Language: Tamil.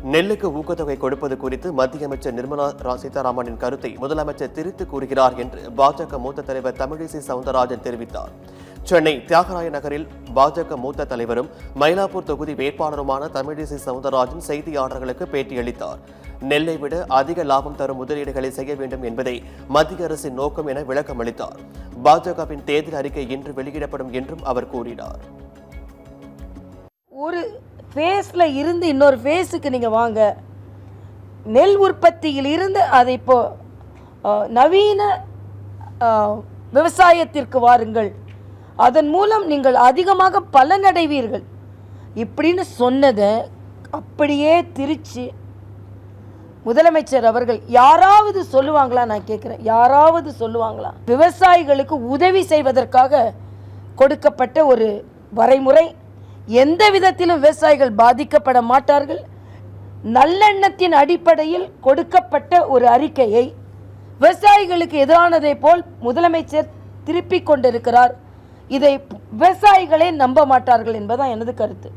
நெல்லுக்கு ஊக்கத்தொகை கொடுப்பது குறித்து மத்திய அமைச்சர் நிர்மலா சீதாராமனின் கருத்தை முதலமைச்சர் திரித்து கூறுகிறார் என்று பாஜக மூத்த தலைவர் தமிழிசை சவுந்தரராஜன் தெரிவித்தார். சென்னை தியாகராய நகரில் பாஜக மூத்த தலைவரும் மயிலாப்பூர் தொகுதி வேட்பாளருமான தமிழிசை சவுந்தரராஜன் செய்தியாளர்களுக்கு பேட்டியளித்தார். நெல்லை விட அதிக லாபம் தரும் முதலீடுகளை செய்ய வேண்டும் என்பதே மத்திய அரசின் நோக்கம் என விளக்கம் அளித்தார். பாஜகவின் தேர்தல் அறிக்கை இன்று வெளியிடப்படும் என்றும் அவர் கூறினார். ஒரு ஃபேஸில் இருந்து இன்னொரு ஃபேஸுக்கு நீங்கள் வாங்க. நெல் உற்பத்தியில் இருந்து அதை இப்போ நவீன விவசாயத்திற்கு வாருங்கள், அதன் மூலம் நீங்கள் அதிகமாக பலனடைவீர்கள் இப்படின்னு சொன்னதை அப்படியே திரிச்சு முதலமைச்சர் அவர்கள் யாராவது சொல்லுவாங்களா? நான் கேட்குறேன், யாராவது சொல்லுவாங்களா? விவசாயிகளுக்கு உதவி செய்வதற்காக கொடுக்கப்பட்ட ஒரு வரைமுறை, எந்த விதத்திலும் விவசாயிகள் பாதிக்கப்பட மாட்டார்கள், நல்லெண்ணத்தின் அடிப்படையில் கொடுக்கப்பட்ட ஒரு அறிக்கையை விவசாயிகளுக்கு எதிரானதை போல் முதலமைச்சர் திருப்பிக் கொண்டிருக்கிறார். இதை விவசாயிகளே நம்ப மாட்டார்கள் என்பதுதான் எனது கருத்து.